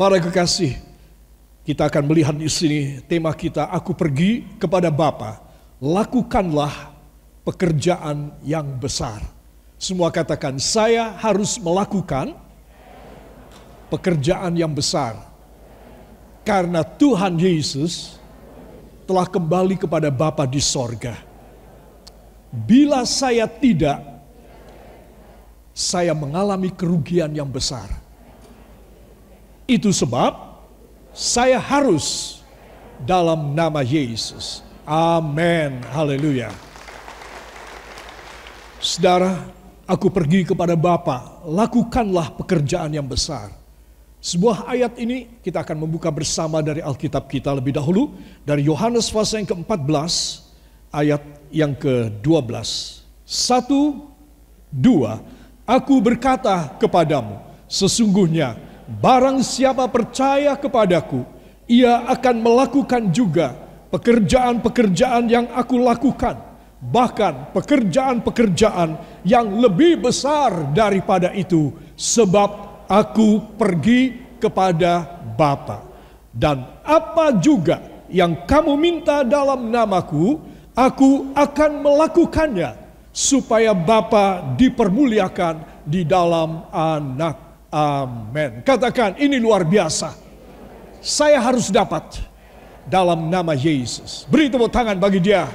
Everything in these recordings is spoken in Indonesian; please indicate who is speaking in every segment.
Speaker 1: Para kekasih, kita akan melihat di sini tema kita, aku pergi kepada Bapa, lakukanlah pekerjaan yang besar. Semua katakan, saya harus melakukan pekerjaan yang besar. Karena Tuhan Yesus telah kembali kepada Bapa di sorga. Bila saya tidak, saya mengalami kerugian yang besar. Itu sebab saya harus dalam nama Yesus. Amin. Haleluya. Saudara, aku pergi kepada Bapa, lakukanlah pekerjaan yang besar. Sebuah ayat ini kita akan membuka bersama dari Alkitab kita lebih dahulu. Dari Yohanes pasal yang ke-14 ayat yang ke-12. 1, 2. Aku berkata kepadamu, sesungguhnya barang siapa percaya kepadaku, ia akan melakukan juga pekerjaan-pekerjaan yang aku lakukan. Bahkan pekerjaan-pekerjaan yang lebih besar daripada itu. Sebab aku pergi kepada Bapa. Dan apa juga yang kamu minta dalam namaku, aku akan melakukannya. Supaya Bapa dipermuliakan di dalam Anak. Amin. Katakan, ini luar biasa. Saya harus dapat dalam nama Yesus. Beri tepuk tangan bagi dia.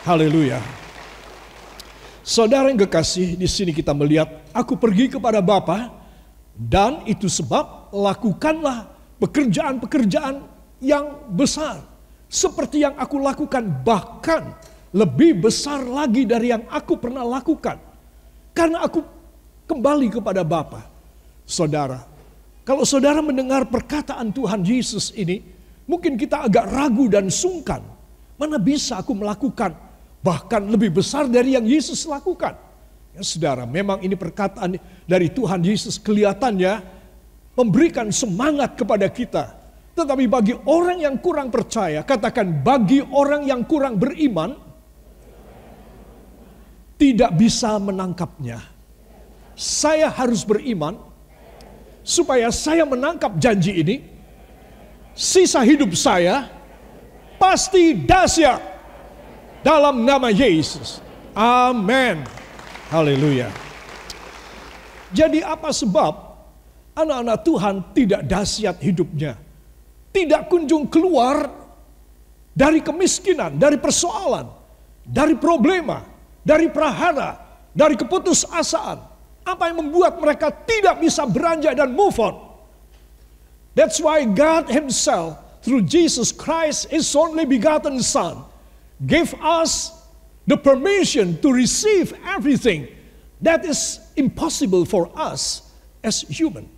Speaker 1: Haleluya. Saudara yang kekasih, di sini kita melihat aku pergi kepada Bapa dan itu sebab lakukanlah pekerjaan-pekerjaan yang besar seperti yang aku lakukan, bahkan lebih besar lagi dari yang aku pernah lakukan. Karena aku kembali kepada Bapa. Saudara, kalau saudara mendengar perkataan Tuhan Yesus ini, mungkin kita agak ragu dan sungkan. Mana bisa aku melakukan bahkan lebih besar dari yang Yesus lakukan? Ya saudara, memang ini perkataan dari Tuhan Yesus kelihatannya memberikan semangat kepada kita. Tetapi bagi orang yang kurang percaya, katakan bagi orang yang kurang beriman, tidak bisa menangkapnya. Saya harus beriman supaya saya menangkap janji ini. Sisa hidup saya pasti dahsyat dalam nama Yesus. Amin. Haleluya. Jadi apa sebab anak-anak Tuhan tidak dahsyat hidupnya? Tidak kunjung keluar dari kemiskinan, dari persoalan, dari problema, dari prahara, dari keputusasaan. Apa yang membuat mereka tidak bisa beranjak dan move on? That's why God Himself, through Jesus Christ, His only begotten Son, gave us the permission to receive everything that is impossible for us as human.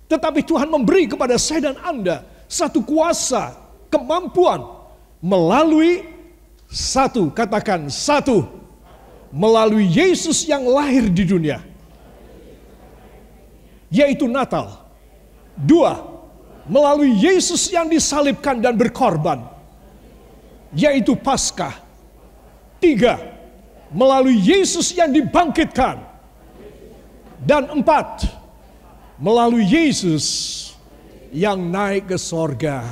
Speaker 1: Tetapi Tuhan memberi kepada saya dan Anda satu kuasa, kemampuan melalui satu, katakan satu, melalui Yesus yang lahir di dunia, yaitu Natal. 2, melalui Yesus yang disalibkan dan berkorban, yaitu Paskah. 3, melalui Yesus yang dibangkitkan. Dan 4, melalui Yesus yang naik ke sorga.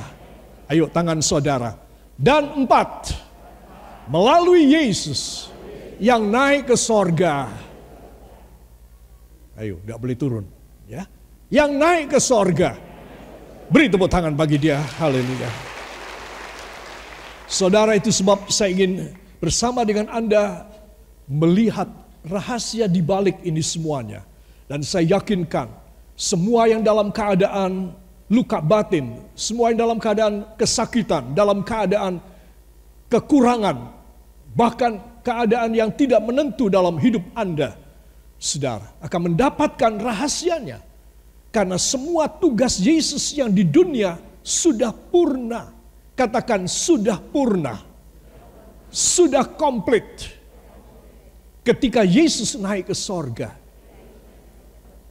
Speaker 1: Ayo tangan saudara. Dan 4, melalui Yesus yang naik ke sorga. Ayo, gak boleh turun. Ya, yang naik ke sorga. Beri tepuk tangan bagi dia. Haleluya. Saudara, itu sebab saya ingin bersama dengan Anda melihat rahasia di balik ini semuanya. Dan saya yakinkan semua yang dalam keadaan luka batin, semua yang dalam keadaan kesakitan, dalam keadaan kekurangan, bahkan keadaan yang tidak menentu dalam hidup Anda, saudara akan mendapatkan rahasianya. Karena semua tugas Yesus yang di dunia sudah purna. Katakan sudah purna. Sudah komplit. Ketika Yesus naik ke sorga.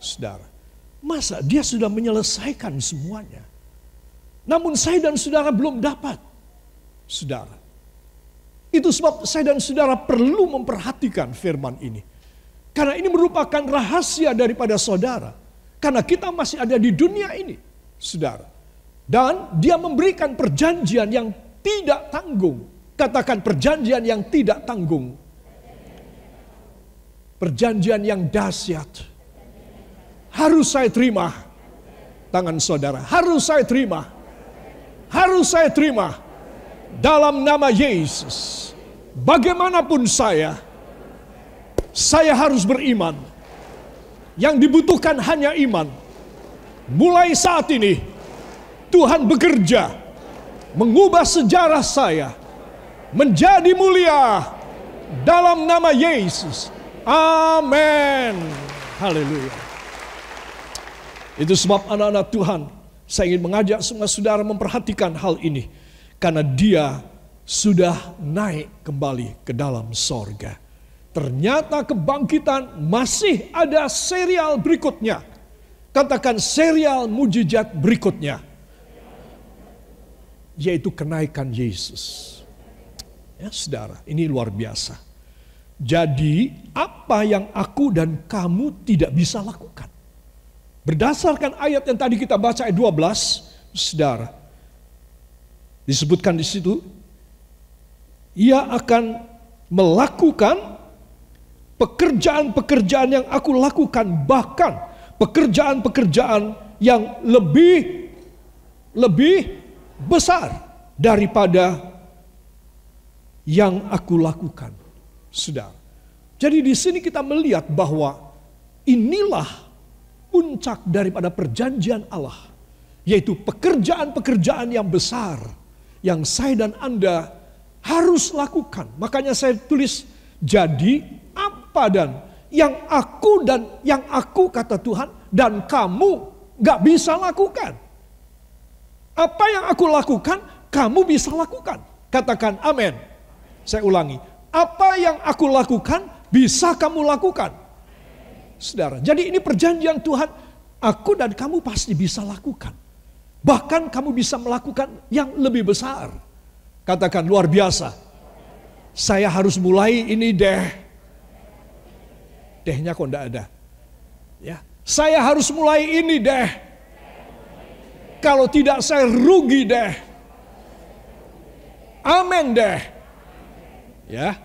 Speaker 1: Saudara, masa dia sudah menyelesaikan semuanya? Namun saya dan saudara belum dapat. Saudara, itu sebab saya dan saudara perlu memperhatikan firman ini. Karena ini merupakan rahasia daripada saudara. Karena kita masih ada di dunia ini, saudara. Dan dia memberikan perjanjian yang tidak tanggung. Katakan perjanjian yang tidak tanggung. Perjanjian yang dahsyat. Harus saya terima. Tangan saudara, harus saya terima. Harus saya terima. Dalam nama Yesus. Bagaimanapun saya harus beriman. Yang dibutuhkan hanya iman. Mulai saat ini, Tuhan bekerja mengubah sejarah saya menjadi mulia dalam nama Yesus. Amin. Haleluya. Itu sebab anak-anak Tuhan, saya ingin mengajak semua saudara memperhatikan hal ini. Karena dia sudah naik kembali ke dalam sorga. Ternyata kebangkitan masih ada serial berikutnya. Katakan serial mujizat berikutnya. Yaitu kenaikan Yesus. Ya saudara, ini luar biasa. Jadi apa yang aku dan kamu tidak bisa lakukan. Berdasarkan ayat yang tadi kita baca ayat 12, saudara. Disebutkan di situ, ia akan melakukan pekerjaan-pekerjaan yang aku lakukan, bahkan pekerjaan-pekerjaan yang lebih besar daripada yang aku lakukan. Saudara. Jadi di sini kita melihat bahwa inilah puncak daripada perjanjian Allah, yaitu pekerjaan-pekerjaan yang besar yang saya dan Anda harus lakukan. Makanya saya tulis, jadi apa dan yang aku kata Tuhan dan kamu gak bisa lakukan. Apa yang aku lakukan, kamu bisa lakukan. Katakan amin. Saya ulangi, apa yang aku lakukan bisa kamu lakukan. Saudara, jadi ini perjanjian Tuhan, aku dan kamu pasti bisa lakukan. Bahkan kamu bisa melakukan yang lebih besar. Katakan luar biasa. Saya harus mulai ini deh. Dehnya kok enggak ada. Ya, saya harus mulai ini deh. Kalau tidak saya rugi deh. Amin deh. Ya,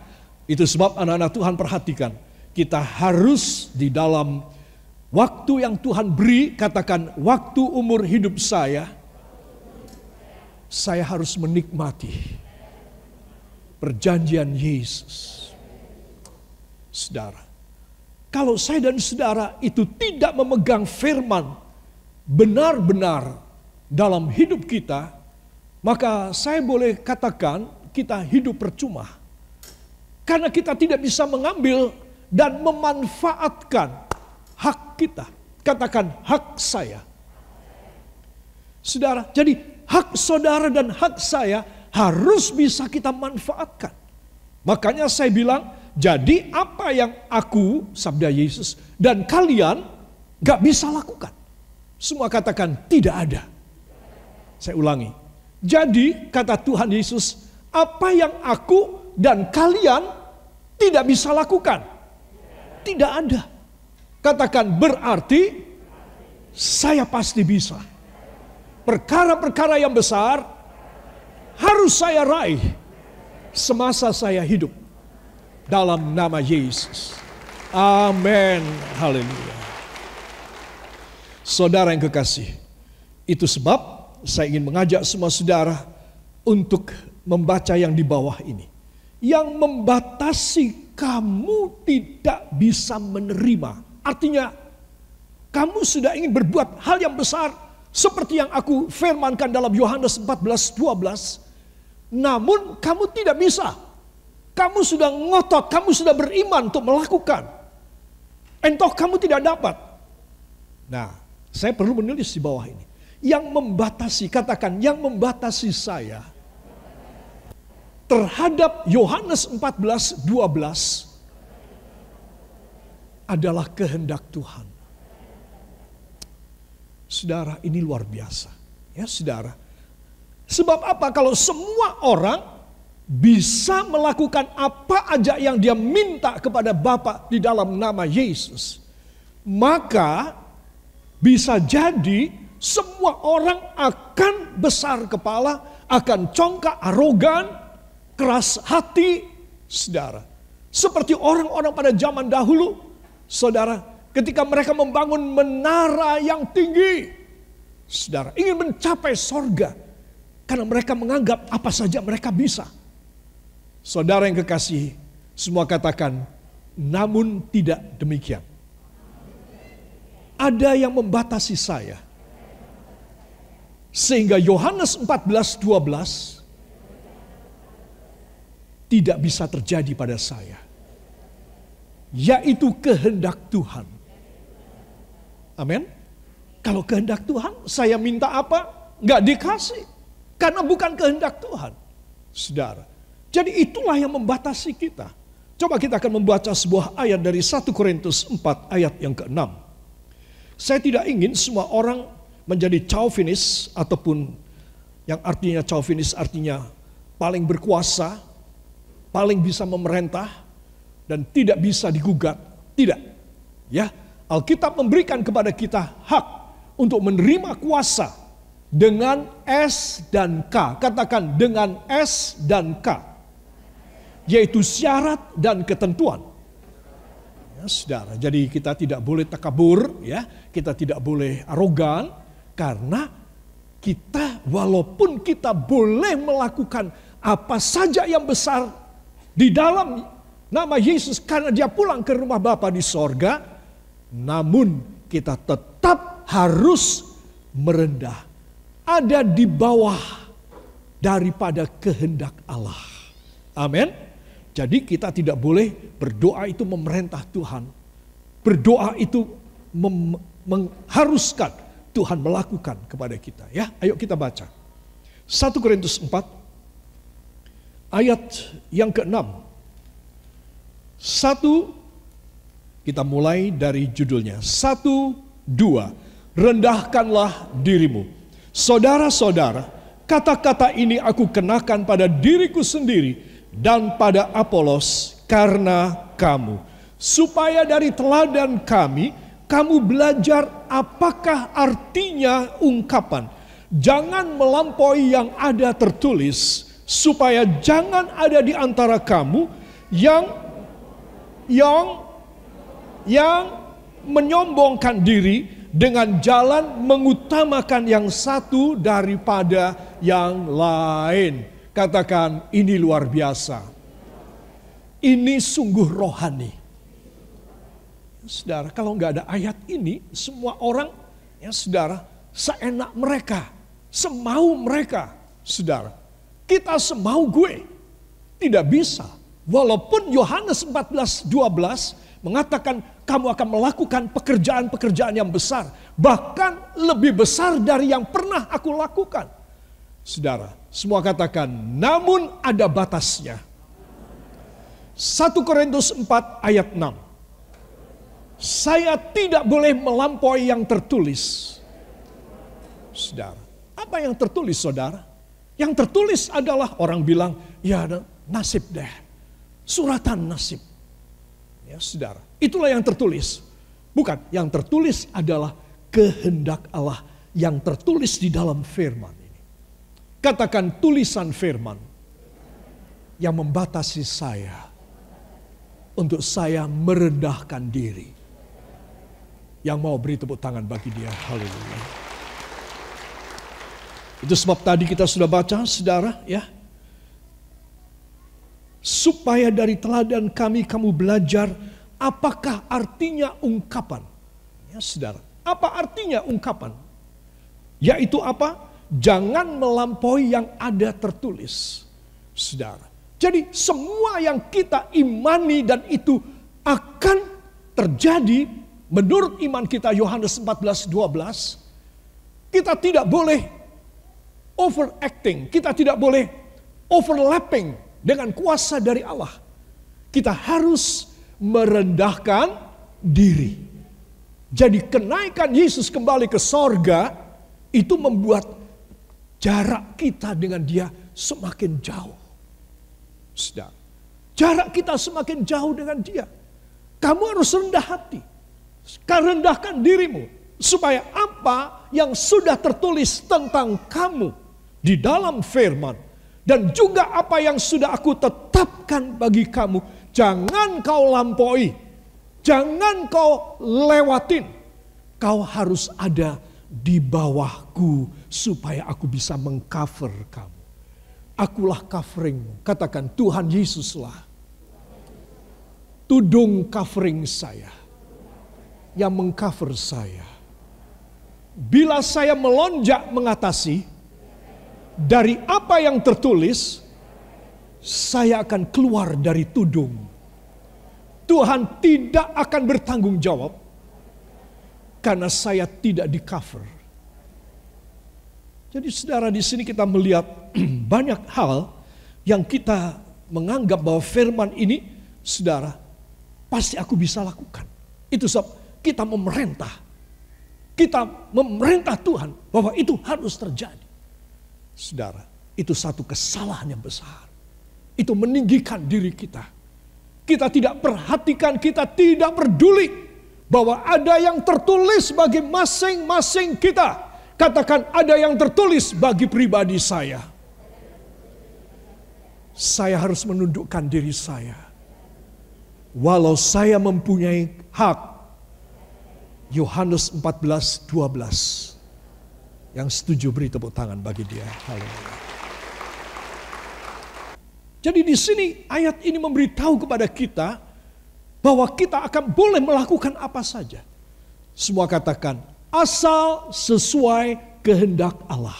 Speaker 1: itu sebab anak-anak Tuhan perhatikan. Kita harus di dalam waktu yang Tuhan beri, katakan waktu umur hidup saya harus menikmati perjanjian Yesus. Saudara, kalau saya dan saudara itu tidak memegang firman benar-benar dalam hidup kita, maka saya boleh katakan kita hidup percuma. Karena kita tidak bisa mengambil dan memanfaatkan hak kita. Katakan hak saya. Saudara, jadi hak saudara dan hak saya harus bisa kita manfaatkan. Makanya saya bilang, jadi apa yang aku, sabda Yesus, dan kalian gak bisa lakukan. Semua katakan tidak ada. Saya ulangi. Jadi kata Tuhan Yesus, apa yang aku dan kalian tidak bisa lakukan. Tidak ada. Katakan berarti saya pasti bisa. Perkara-perkara yang besar harus saya raih semasa saya hidup dalam nama Yesus. Amin. Haleluya. Saudara yang kekasih, itu sebab saya ingin mengajak semua saudara untuk membaca yang di bawah ini. Yang membatasi kamu tidak bisa menerima. Artinya, kamu sudah ingin berbuat hal yang besar seperti yang aku firmankan dalam Yohanes 14:12. Namun kamu tidak bisa. Kamu sudah ngotot, kamu sudah beriman untuk melakukan. Entah kamu tidak dapat. Nah, saya perlu menulis di bawah ini. Yang membatasi, katakan yang membatasi saya terhadap Yohanes 14:12 adalah kehendak Tuhan. Saudara, ini luar biasa. Ya saudara. Sebab apa? Kalau semua orang bisa melakukan apa aja yang dia minta kepada Bapa di dalam nama Yesus, maka bisa jadi semua orang akan besar kepala, akan congkak, arogan, keras hati, saudara. Seperti orang-orang pada zaman dahulu, saudara, ketika mereka membangun menara yang tinggi, saudara, ingin mencapai sorga, karena mereka menganggap apa saja mereka bisa. Saudara yang kekasihi, semua katakan, namun tidak demikian. Ada yang membatasi saya. Sehingga Yohanes 14:12 tidak bisa terjadi pada saya. Yaitu kehendak Tuhan. Amin. Kalau kehendak Tuhan, saya minta apa? Nggak dikasih. Karena bukan kehendak Tuhan. Saudara. Jadi itulah yang membatasi kita. Coba kita akan membaca sebuah ayat dari 1 Korintus 4 ayat yang ke-6. Saya tidak ingin semua orang menjadi chauvinis, ataupun yang artinya chauvinis artinya paling berkuasa, paling bisa memerintah, dan tidak bisa digugat. Tidak. Ya, Alkitab memberikan kepada kita hak untuk menerima kuasa dengan S dan K. Katakan dengan S dan K. Yaitu syarat dan ketentuan. Ya, saudara, jadi kita tidak boleh takabur, ya, kita tidak boleh arogan. Karena kita walaupun kita boleh melakukan apa saja yang besar di dalam nama Yesus karena dia pulang ke rumah Bapa di sorga, namun kita tetap harus merendah. Ada di bawah daripada kehendak Allah. Amin. Jadi kita tidak boleh berdoa itu memerintah Tuhan. Berdoa itu mengharuskan Tuhan melakukan kepada kita. Ya, ayo kita baca. 1 Korintus 4 ayat yang ke-6. 1, kita mulai dari judulnya. 1, 2. Rendahkanlah dirimu. Saudara-saudara, kata-kata ini aku kenakan pada diriku sendiri dan pada Apolos karena kamu. Supaya dari teladan kami, kamu belajar apakah artinya ungkapan. Jangan melampaui yang ada tertulis, supaya jangan ada di antara kamu yang menyombongkan diri dengan jalan mengutamakan yang satu daripada yang lain. Katakan, ini luar biasa. Ini sungguh rohani. Saudara, kalau nggak ada ayat ini, semua orang, ya saudara, seenak mereka, semau mereka, saudara. Kita semau gue, tidak bisa. Walaupun Yohanes 14:12 mengatakan kamu akan melakukan pekerjaan-pekerjaan yang besar, bahkan lebih besar dari yang pernah aku lakukan. Saudara, semua katakan, namun ada batasnya. 1 Korintus 4 ayat 6. Saya tidak boleh melampaui yang tertulis. Saudara, apa yang tertulis, saudara? Yang tertulis adalah orang bilang, ya nasib deh. Suratan nasib. Ya, saudara, itulah yang tertulis. Bukan, yang tertulis adalah kehendak Allah yang tertulis di dalam firman ini. Katakan tulisan firman yang membatasi saya untuk saya merendahkan diri. Yang mau beri tepuk tangan bagi dia. Haleluya. Itu sebab tadi kita sudah baca, saudara, ya. Supaya dari teladan kami kamu belajar apakah artinya ungkapan. Ya, saudara. Apa artinya ungkapan? Yaitu apa? Jangan melampaui yang ada tertulis. Saudara. Jadi semua yang kita imani dan itu akan terjadi menurut iman kita Yohanes 14:12, kita tidak boleh overacting, kita tidak boleh overlapping dengan kuasa dari Allah. Kita harus merendahkan diri. Jadi kenaikan Yesus kembali ke sorga itu membuat jarak kita dengan dia semakin jauh. Sudah, jarak kita semakin jauh dengan dia. Kamu harus rendah hati. Rendahkan dirimu. Supaya apa yang sudah tertulis tentang kamu di dalam firman, dan juga apa yang sudah aku tetapkan bagi kamu, jangan kau lampaui, jangan kau lewatin. Kau harus ada di bawahku supaya aku bisa mengcover kamu. Akulah coveringmu. Katakan, Tuhan Yesuslah tudung covering saya, yang mengcover saya. Bila saya melonjak mengatasi dari apa yang tertulis, saya akan keluar dari tudung. Tuhan tidak akan bertanggung jawab karena saya tidak di cover. Jadi saudara, di sini kita melihat banyak hal yang kita menganggap bahwa firman ini, saudara, pasti aku bisa lakukan. Itu sebab kita memerintah. Kita memerintah Tuhan bahwa itu harus terjadi. Saudara, itu satu kesalahan yang besar. Itu meninggikan diri kita. Kita tidak perhatikan, kita tidak peduli bahwa ada yang tertulis bagi masing-masing kita. Katakan, ada yang tertulis bagi pribadi saya. Saya harus menundukkan diri saya. Walau saya mempunyai hak. Yohanes 14:12. Yang setuju beri tepuk tangan bagi dia. Haleluya. Jadi di sini ayat ini memberitahu kepada kita bahwa kita akan boleh melakukan apa saja. Semua katakan, asal sesuai kehendak Allah.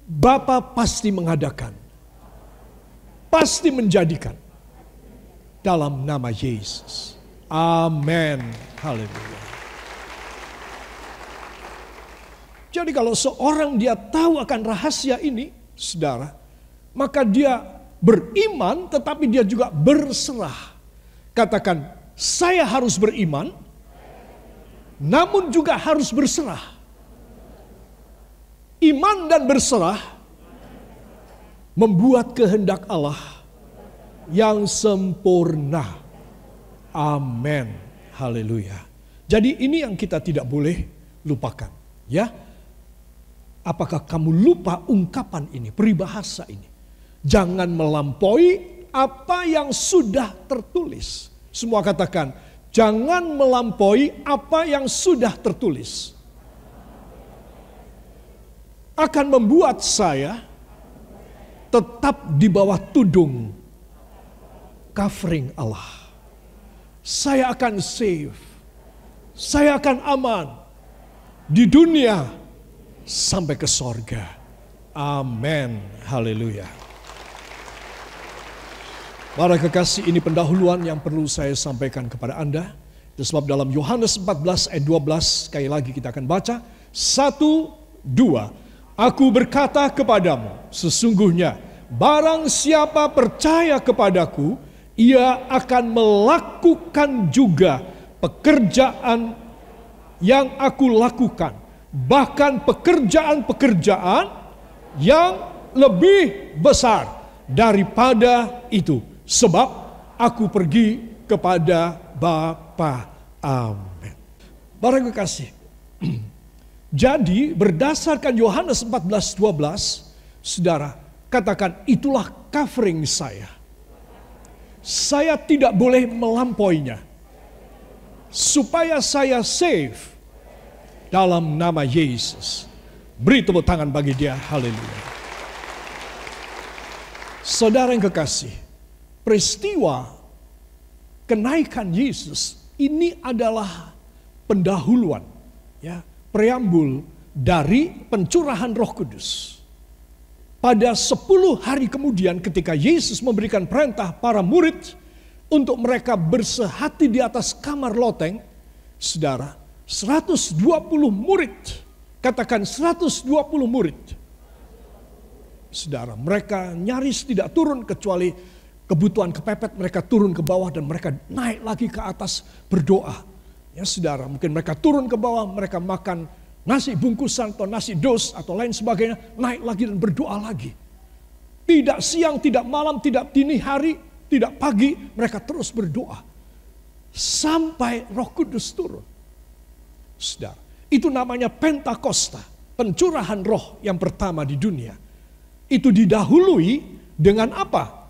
Speaker 1: Bapa pasti mengadakan, pasti menjadikan dalam nama Yesus. Amin. Haleluya. Jadi kalau seorang dia tahu akan rahasia ini, saudara, maka dia beriman tetapi dia juga berserah. Katakan, saya harus beriman, namun juga harus berserah. Iman dan berserah membuat kehendak Allah yang sempurna. Amin. Haleluya. Jadi ini yang kita tidak boleh lupakan. Ya. Apakah kamu lupa ungkapan ini, peribahasa ini? Jangan melampaui apa yang sudah tertulis. Semua katakan, jangan melampaui apa yang sudah tertulis. Akan membuat saya tetap di bawah tudung covering Allah. Saya akan safe. Saya akan aman di dunia sampai ke sorga. Amin. Haleluya. Para kekasih, ini pendahuluan yang perlu saya sampaikan kepada Anda. Itu sebab dalam Yohanes 14 ayat 12, sekali lagi kita akan baca. 1, 2. Aku berkata kepadamu, sesungguhnya barang siapa percaya kepadaku, ia akan melakukan juga pekerjaan yang aku lakukan. Bahkan pekerjaan-pekerjaan yang lebih besar daripada itu. Sebab aku pergi kepada Bapa. Amin. Para kekasih, jadi berdasarkan Yohanes 14:12, saudara, katakan, itulah covering saya. Saya tidak boleh melampauinya. Supaya saya safe dalam nama Yesus. Beri tepuk tangan bagi dia. Haleluya. Saudara yang kekasih, peristiwa kenaikan Yesus ini adalah pendahuluan, ya, preambul dari pencurahan Roh Kudus. Pada 10 hari kemudian ketika Yesus memberikan perintah para murid untuk mereka bersehati di atas kamar loteng, saudara, 120 murid, katakan 120 murid. Saudara, mereka nyaris tidak turun kecuali kebutuhan kepepet, mereka turun ke bawah dan mereka naik lagi ke atas berdoa. Ya saudara, mungkin mereka turun ke bawah, mereka makan nasi bungkusan atau nasi dos atau lain sebagainya, naik lagi dan berdoa lagi. Tidak siang, tidak malam, tidak dini hari, tidak pagi, mereka terus berdoa. sampai Roh Kudus turun. Saudara, itu namanya Pentakosta, pencurahan roh yang pertama di dunia. Itu didahului dengan apa?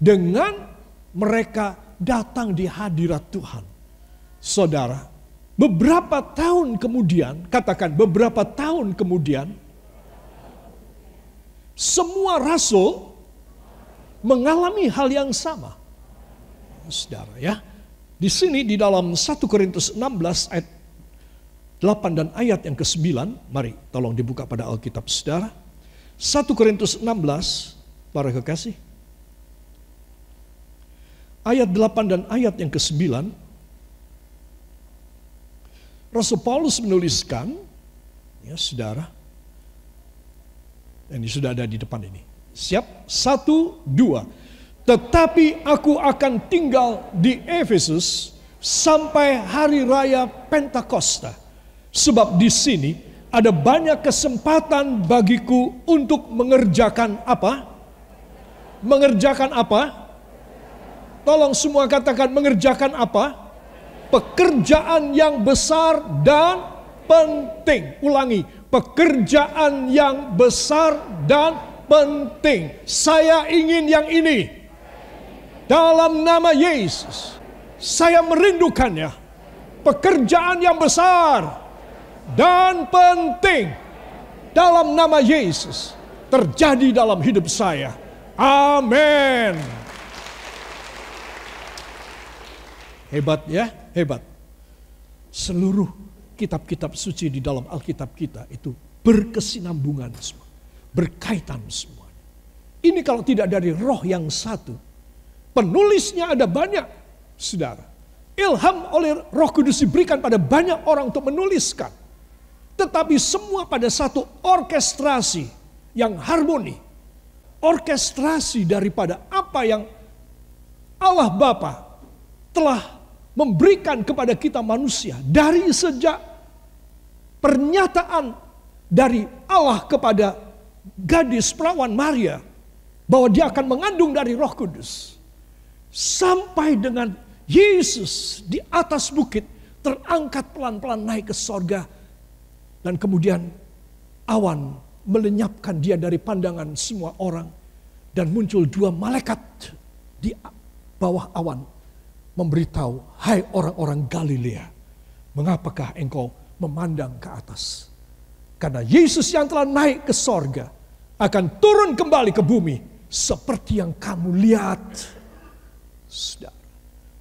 Speaker 1: Dengan mereka datang di hadirat Tuhan. Saudara, beberapa tahun kemudian, katakan beberapa tahun kemudian, semua rasul mengalami hal yang sama. Saudara ya, di sini di dalam 1 Korintus 16 ayat 8 dan ayat yang ke-9, mari tolong dibuka pada Alkitab saudara. 1 Korintus 16, para kekasih. Ayat 8 dan ayat yang ke-9, Rasul Paulus menuliskan, ya saudara, ini sudah ada di depan ini. Siap? 1, 2. Tetapi aku akan tinggal di Efesus sampai hari raya Pentakosta. Sebab di sini ada banyak kesempatan bagiku untuk mengerjakan apa? Mengerjakan apa? Tolong semua katakan mengerjakan apa? Pekerjaan yang besar dan penting. Ulangi, pekerjaan yang besar dan penting. Saya ingin yang ini. Dalam nama Yesus, saya merindukannya. Pekerjaan yang besar dan penting dalam nama Yesus terjadi dalam hidup saya. Amin. Hebat ya, hebat. Seluruh kitab-kitab suci di dalam Alkitab kita itu berkesinambungan semua, berkaitan semua. Ini kalau tidak dari roh yang satu. Penulisnya ada banyak, saudara. Ilham oleh Roh Kudus diberikan pada banyak orang untuk menuliskan. Tetapi semua pada satu orkestrasi yang harmoni. Orkestrasi daripada apa yang Allah Bapa telah memberikan kepada kita manusia. Dari sejak pernyataan dari Allah kepada gadis perawan Maria. Bahwa dia akan mengandung dari Roh Kudus. Sampai dengan Yesus di atas bukit terangkat pelan-pelan naik ke sorga. Dan kemudian awan melenyapkan dia dari pandangan semua orang. Dan muncul dua malaikat di bawah awan. Memberitahu, hai orang-orang Galilea, mengapakah engkau memandang ke atas? Karena Yesus yang telah naik ke sorga akan turun kembali ke bumi. Seperti yang kamu lihat.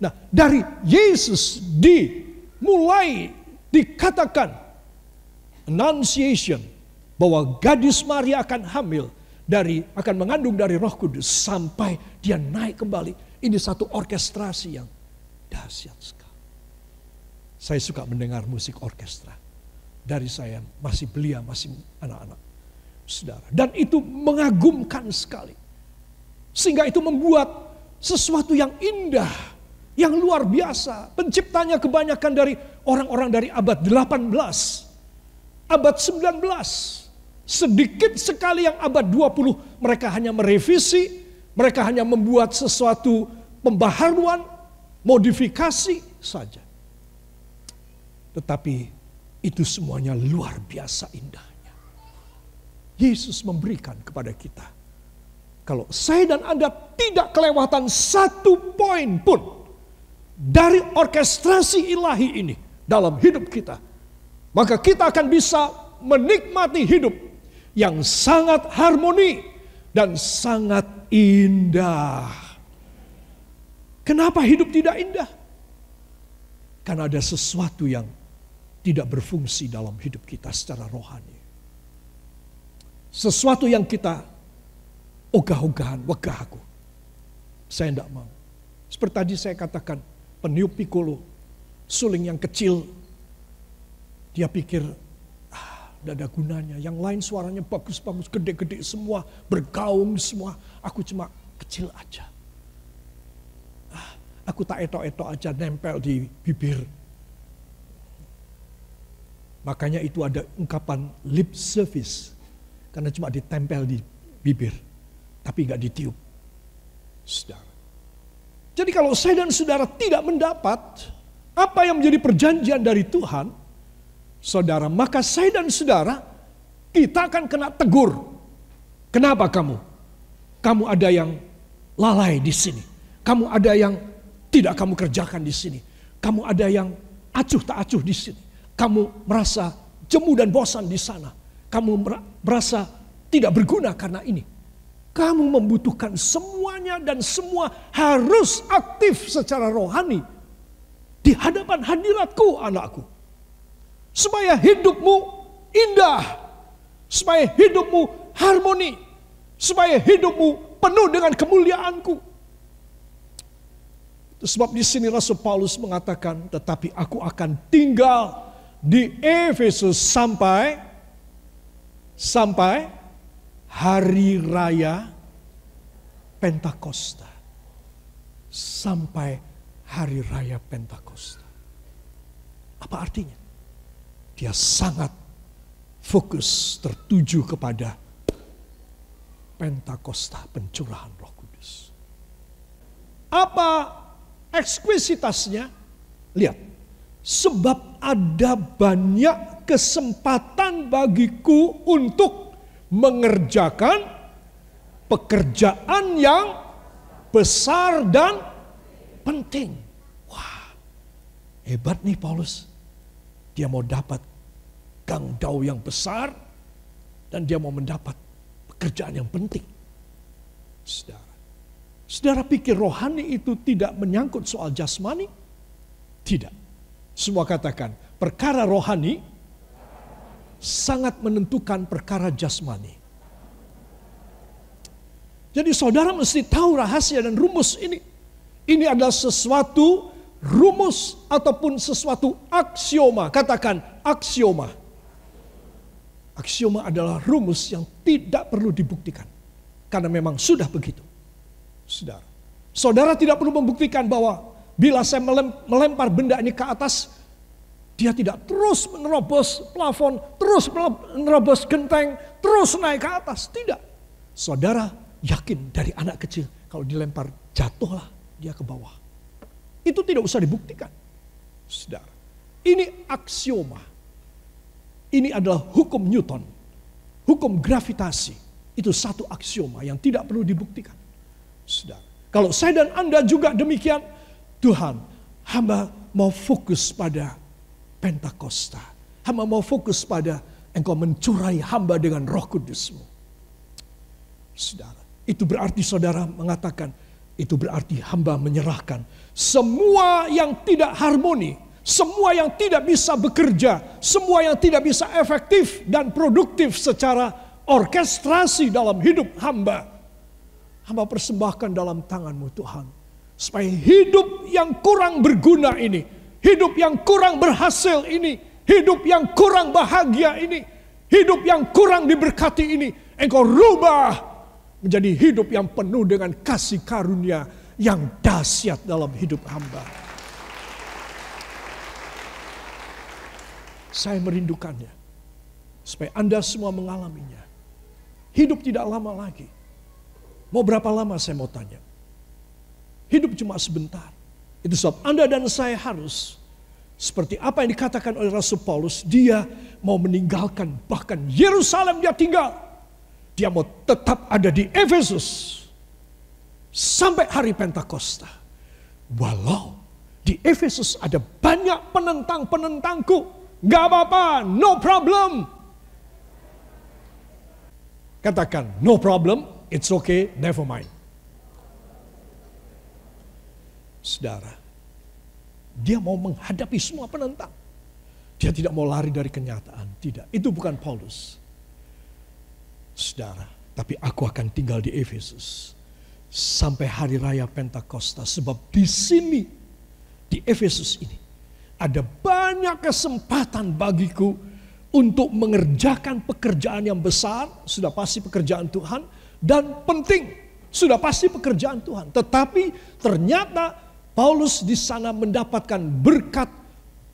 Speaker 1: Nah, dari Yesus mulai dikatakan Annunciation, bahwa gadis Maria akan hamil akan mengandung dari Roh Kudus sampai dia naik kembali. Ini satu orkestrasi yang dahsyat sekali. Saya suka mendengar musik orkestra dari saya masih belia, masih anak-anak, saudara. Dan itu mengagumkan sekali, sehingga itu membuat sesuatu yang indah, yang luar biasa. Penciptanya kebanyakan dari orang-orang dari abad 18. Abad 19, sedikit sekali yang abad 20, mereka hanya merevisi, mereka hanya membuat sesuatu pembaharuan, modifikasi saja. Tetapi itu semuanya luar biasa indahnya. Yesus memberikan kepada kita. Kalau saya dan Anda tidak kelewatan satu poin pun dari orkestrasi ilahi ini dalam hidup kita, maka kita akan bisa menikmati hidup yang sangat harmoni dan sangat indah. Kenapa hidup tidak indah? Karena ada sesuatu yang tidak berfungsi dalam hidup kita secara rohani. Sesuatu yang kita ogah-ogahan, wegah aku. Saya tidak mau. Seperti tadi saya katakan, peniup pikolo, suling yang kecil, dia pikir, tidak ada gunanya. Yang lain suaranya bagus-bagus, gede-gede semua, bergaung semua. Aku cuma kecil aja. Aku tak etok-etok aja, nempel di bibir. Makanya itu ada ungkapan lip service. Karena cuma ditempel di bibir, tapi nggak ditiup. Saudara. Jadi kalau saya dan saudara tidak mendapat apa yang menjadi perjanjian dari Tuhan, saudara, maka saya dan saudara, kita akan kena tegur. Kenapa kamu? Kamu ada yang lalai di sini. Kamu ada yang tidak kamu kerjakan di sini. Kamu ada yang acuh tak acuh di sini. Kamu merasa jemu dan bosan di sana. Kamu merasa tidak berguna karena ini. Kamu membutuhkan semuanya dan semua harus aktif secara rohani di hadapan hadiratku, anakku. Supaya hidupmu indah, supaya hidupmu harmoni, supaya hidupmu penuh dengan kemuliaanku. Sebab di sini Rasul Paulus mengatakan, tetapi aku akan tinggal di Efesus sampai hari raya Pentakosta. Sampai hari raya Pentakosta. Apa artinya? Dia sangat fokus tertuju kepada Pentakosta, pencurahan Roh Kudus. Apa eksekusitasnya? Lihat, sebab ada banyak kesempatan bagiku untuk mengerjakan pekerjaan yang besar dan penting. Wah, hebat nih Paulus. Dia mau dapat gangdau yang besar dan dia mau mendapat pekerjaan yang penting. Saudara pikir rohani itu tidak menyangkut soal jasmani? Tidak. Semua katakan, perkara rohani sangat menentukan perkara jasmani. Jadi saudara mesti tahu rahasia dan rumus ini. Ini adalah sesuatu rumus ataupun sesuatu aksioma. Katakan aksioma. Aksioma adalah rumus yang tidak perlu dibuktikan. Karena memang sudah begitu. Saudara tidak perlu membuktikan bahwa bila saya melempar benda ini ke atas, dia tidak terus menerobos plafon, terus menerobos genteng, terus naik ke atas. Tidak. Saudara yakin dari anak kecil, kalau dilempar jatuhlah dia ke bawah. Itu tidak usah dibuktikan. Saudara, ini aksioma. Ini adalah hukum Newton. Hukum gravitasi. Itu satu aksioma yang tidak perlu dibuktikan. Saudara, kalau saya dan Anda juga demikian, Tuhan, hamba mau fokus pada Pentakosta. Hamba mau fokus pada Engkau mencurai hamba dengan Roh Kudus-Mu. Saudara, itu berarti saudara mengatakan, itu berarti hamba menyerahkan semua yang tidak harmoni, semua yang tidak bisa bekerja, semua yang tidak bisa efektif dan produktif secara orkestrasi dalam hidup hamba. Hamba persembahkan dalam tangan-Mu Tuhan. Supaya hidup yang kurang berguna ini, hidup yang kurang berhasil ini, hidup yang kurang bahagia ini, hidup yang kurang diberkati ini, Engkau rubah menjadi hidup yang penuh dengan kasih karunia yang dahsyat dalam hidup hamba. Saya merindukannya. Supaya Anda semua mengalaminya. Hidup tidak lama lagi. Mau berapa lama saya mau tanya. Hidup cuma sebentar. Itu sebab Anda dan saya harus, seperti apa yang dikatakan oleh Rasul Paulus, dia mau meninggalkan bahkan Yerusalem dia tinggal. Dia mau tetap ada di Efesus sampai hari Pentakosta. Walau di Efesus ada banyak penentang-penentangku, gak apa-apa, no problem. Katakan, no problem, it's okay, never mind. Saudara, dia mau menghadapi semua penentang. Dia tidak mau lari dari kenyataan, tidak. Itu bukan Paulus. Saudara, tapi aku akan tinggal di Efesus sampai hari raya Pentakosta, sebab di sini, di Efesus ini, ada banyak kesempatan bagiku untuk mengerjakan pekerjaan yang besar, sudah pasti pekerjaan Tuhan, dan penting, sudah pasti pekerjaan Tuhan. Tetapi ternyata Paulus di sana mendapatkan berkat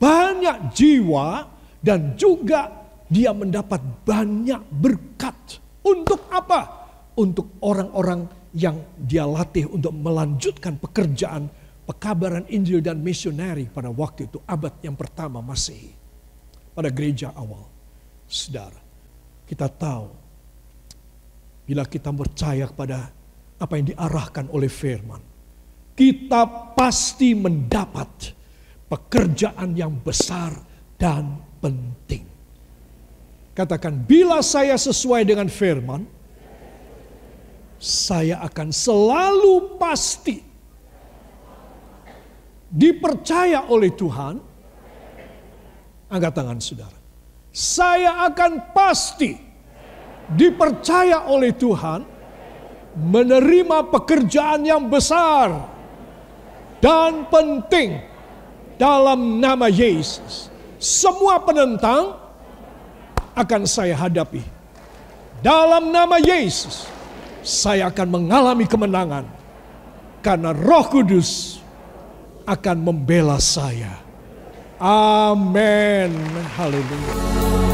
Speaker 1: banyak jiwa dan juga dia mendapat banyak berkat. Untuk apa? Untuk orang-orang yang dia latih untuk melanjutkan pekerjaan pekabaran Injil dan misioneri pada waktu itu, abad yang pertama Masehi, pada gereja awal. Saudara, kita tahu bila kita percaya kepada apa yang diarahkan oleh firman, kita pasti mendapat pekerjaan yang besar dan penting. Katakan, bila saya sesuai dengan firman, saya akan selalu pasti dipercaya oleh Tuhan. Angkat tangan saudara. Saya akan pasti dipercaya oleh Tuhan menerima pekerjaan yang besar dan penting dalam nama Yesus. Semua penentang akan saya hadapi. Dalam nama Yesus, saya akan mengalami kemenangan karena Roh Kudus akan membela saya. Amin. Haleluya.